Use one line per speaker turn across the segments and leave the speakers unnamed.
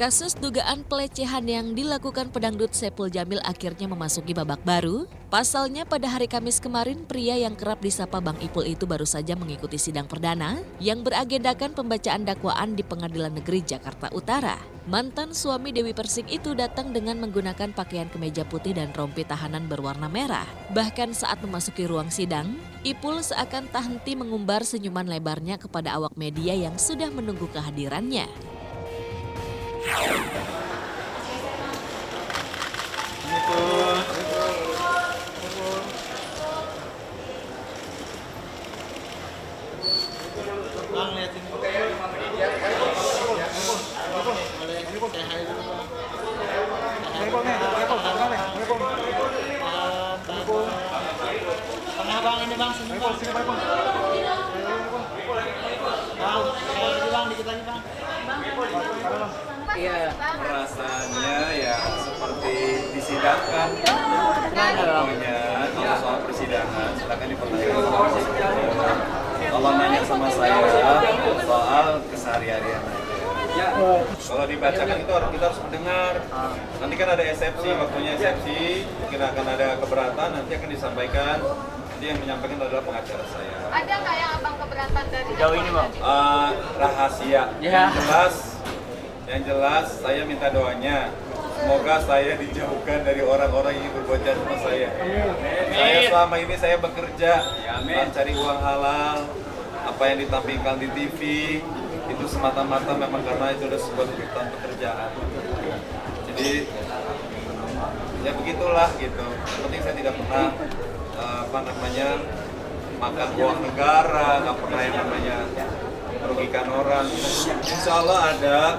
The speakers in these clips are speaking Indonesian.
Kasus dugaan pelecehan yang dilakukan pedangdut Saipul Jamil akhirnya memasuki babak baru. Pasalnya pada hari Kamis kemarin, pria yang kerap disapa Bang Ipul itu baru saja mengikuti sidang perdana yang beragendakan pembacaan dakwaan di Pengadilan Negeri Jakarta Utara. Mantan suami Dewi Persik itu datang dengan menggunakan pakaian kemeja putih dan rompi tahanan berwarna merah. Bahkan saat memasuki ruang sidang, Ipul seakan tak henti mengumbar senyuman lebarnya kepada awak media yang sudah menunggu kehadirannya.
Iya, rasanya ya seperti disidangkan. Pokoknya kalau soal persidangan, silakan dipertanyakan sama persidangan. Kalau nanya sama saya soal keseharian aja. Kalau dibacakan itu kita harus mendengar. Nanti kan ada eksepsi, waktunya eksepsi, mungkin akan ada keberatan, nanti akan disampaikan. Nanti yang menyampaikan adalah pengacara saya.
Ada nggak yang abang keberatan dari
jauh ini, Bang?
Rahasia.
Ya.
Yang jelas saya minta doanya. Semoga saya dijauhkan dari orang-orang yang berbuat jahat sama saya. Saya selama ini saya bekerja, mencari uang halal. Apa yang ditampilkan di TV itu semata-mata memang karena itu adalah sebuah tuntutan pekerjaan. Jadi ya begitulah gitu. Yang penting saya tidak pernah makan uang negara, nggak pernah yang namanya merugikan orang. Insya Allah ada.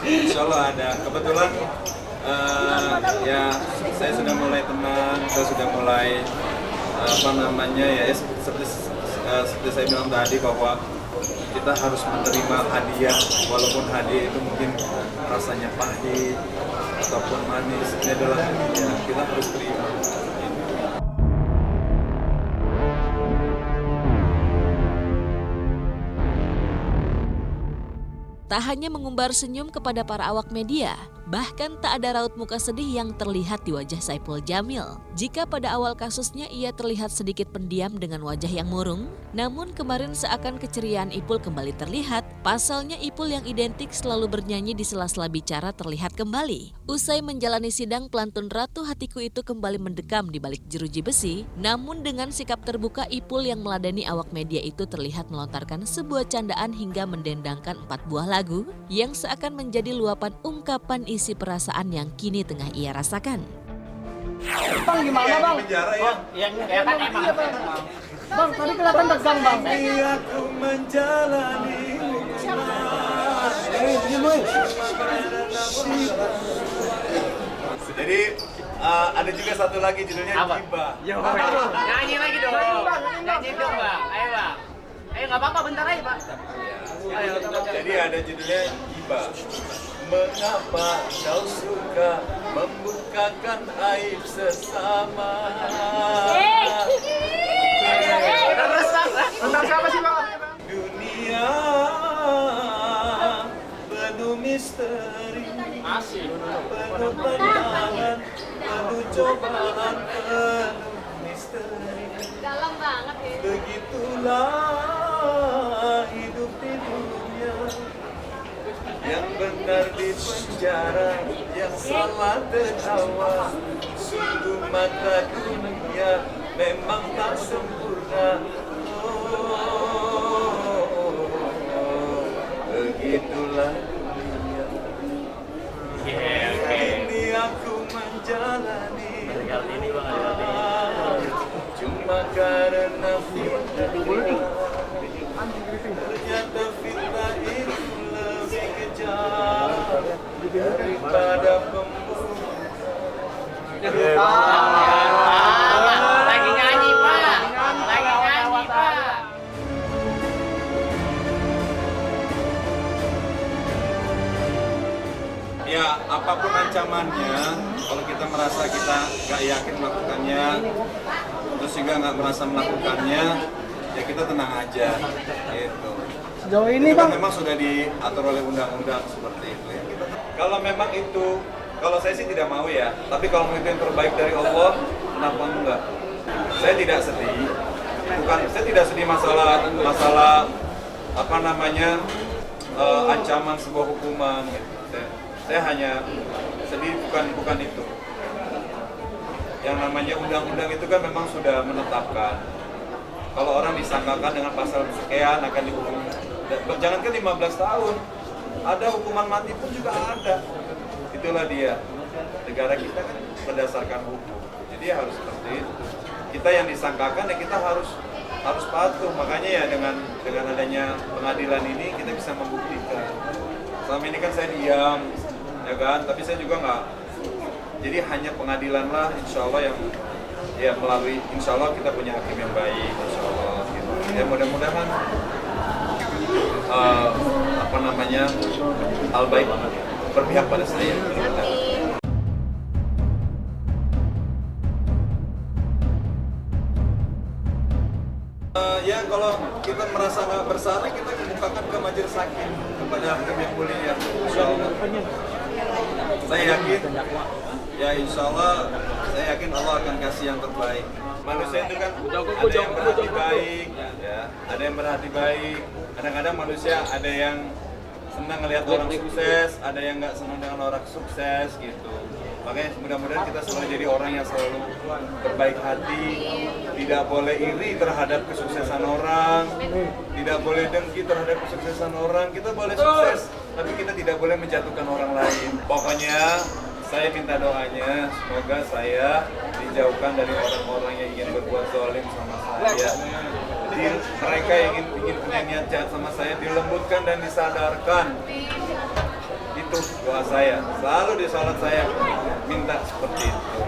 Insya Allah ada. Kebetulan ya saya sudah mulai tenang, saya sudah mulai seperti saya bilang tadi bahwa kita harus menerima hadiah, walaupun hadiah itu mungkin rasanya pahit ataupun manis, ini adalah hadiah, kita harus terima.
Tak hanya mengumbar senyum kepada para awak media, bahkan tak ada raut muka sedih yang terlihat di wajah Saipul Jamil. Jika pada awal kasusnya ia terlihat sedikit pendiam dengan wajah yang murung, namun kemarin seakan keceriaan Ipul kembali terlihat. Pasalnya Ipul yang identik selalu bernyanyi di sela-sela bicara terlihat kembali. Usai menjalani sidang, pelantun Ratu Hatiku itu kembali mendekam di balik jeruji besi. Namun dengan sikap terbuka, Ipul yang meladani awak media itu terlihat melontarkan sebuah candaan hingga mendendangkan 4 buah lagu yang seakan menjadi luapan ungkapan isi perasaan yang kini tengah ia rasakan.
Bang, gimana Bang?
Penjara ya?
Yang kan emang. Bang, tadi kelihatan tegang Bang.
Aku menjalani Jadi ada juga satu lagi judulnya Gibah.
Nyanyi lagi dong. Nyanyi dong Bang. Ayo Bang. Ayo nggak apa-apa, bentar aja Pak.
Jadi ada judulnya Gibah. Mengapa kau suka membukakan aib sesama?
Tentang siapa sih Bang?
Dunia penuh misteri, penuh tantangan, penuh cobaan, penuh misteri.
dalam banget ya.
Begitulah hidup di dunia. Yang benar di penjara, yang salah tertawa. Sungguh mata dunia memang tak sempurna. Begitulah dunia. Ini aku menjalani. Cuma karena fitnah. Ternyata fitnah itu lebih kejam daripada pembunuh.
Lagi nyanyi Pak. Lagi nyanyi Pak.
Ya, apapun ancamannya, kalau kita merasa kita nggak yakin melakukannya, terus juga nggak merasa melakukannya, ya kita tenang aja, gitu.
Sejauh ini
itu kan
Bang,
memang sudah diatur oleh undang-undang seperti itu ya. Kalau memang itu, kalau saya sih tidak mau ya, tapi kalau itu yang terbaik dari Allah, kenapa enggak? Saya tidak sedih, saya tidak sedih masalah apa namanya ancaman sebuah hukuman. Gitu. Saya hanya sedih bukan itu. Yang namanya undang-undang itu kan memang sudah menetapkan. Kalau orang disangkakan dengan pasal sekian akan dihukum. Jangankan 15 tahun, ada hukuman mati pun juga ada. Itulah dia. Negara kita kan berdasarkan hukum. Jadi harus seperti itu. Kita yang disangkakan ya kita harus patuh. Makanya ya dengan adanya pengadilan ini kita bisa membuktikan. Selama ini kan saya diam, ya kan. Tapi saya juga nggak. Jadi hanya pengadilan lah, insya Allah yang ya melalui insya Allah kita punya hakim yang baik, insya Allah. Gitu. Ya mudah-mudahan apa namanya hal baik berpihak pada saya. Ya kalau kita merasa nggak bersalah kita kemukakan ke majelis hakim kepada hakim yang mulia, insya Allah. Saya yakin, ya insya Allah, saya yakin Allah akan kasih yang terbaik. Manusia itu kan ada yang berhati baik, ya, ada yang berhati baik. Kadang-kadang manusia ada yang senang ngelihat orang sukses, ada yang nggak senang dengan orang sukses gitu. Makanya mudah-mudahan kita selalu jadi orang yang selalu berbaik hati, tidak boleh iri terhadap kesuksesan orang, tidak boleh dengki terhadap kesuksesan orang. Kita boleh sukses, tapi kita tidak boleh menjatuhkan orang lain. Pokoknya saya minta doanya, semoga saya dijauhkan dari orang-orang yang ingin berbuat zalim sama saya. Mereka yang ingin punya niat jahat sama saya dilembutkan dan disadarkan. Itu doa saya, selalu di salat saya minta seperti itu.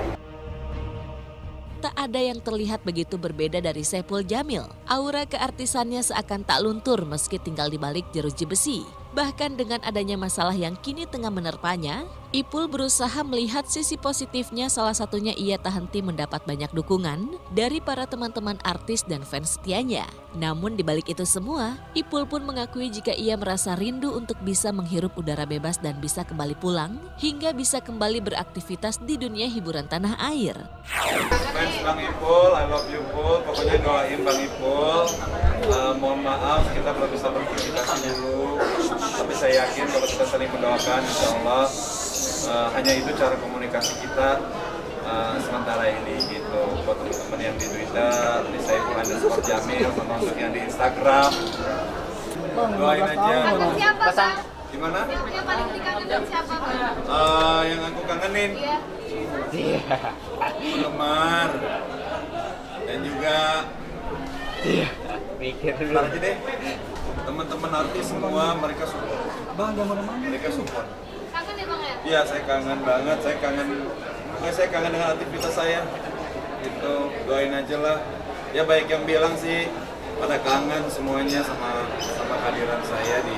Tak ada yang terlihat begitu berbeda dari Saipul Jamil. Aura keartisannya seakan tak luntur meski tinggal di balik jeruji besi. Bahkan dengan adanya masalah yang kini tengah menerpanya, Ipul berusaha melihat sisi positifnya, salah satunya ia tak henti mendapat banyak dukungan dari para teman-teman artis dan fans setianya. Namun di balik itu semua, Ipul pun mengakui jika ia merasa rindu untuk bisa menghirup udara bebas dan bisa kembali pulang, hingga bisa kembali beraktivitas di dunia hiburan tanah air.
Fans Bang Ipul, I love you Ipul, pokoknya doain Bang Ipul. Mohon maaf kita belum bisa berkomunikasi dulu, tapi saya yakin kalau kita saling mendoakan, insya Allah hanya itu cara komunikasi kita sementara ini gitu. Buat teman-teman yang di Twitter, di Saipul_Jamil, sama untuk yang di Instagram, doain aja.
Siapa Bang?
Gimana?
Yang paling dikangenin siapa Bang?
Yang aku kangenin,
Iya.
penggemar dan juga
Mikir dulu.
ntar aja deh, teman-teman artis semua mereka support. Mereka support.
Kangen ya Bang ya?
Iya, saya kangen banget, saya kangen dengan aktivitas saya. Gitu, doain aja lah. Ya baik yang bilang sih pada kangen semuanya sama kehadiran saya di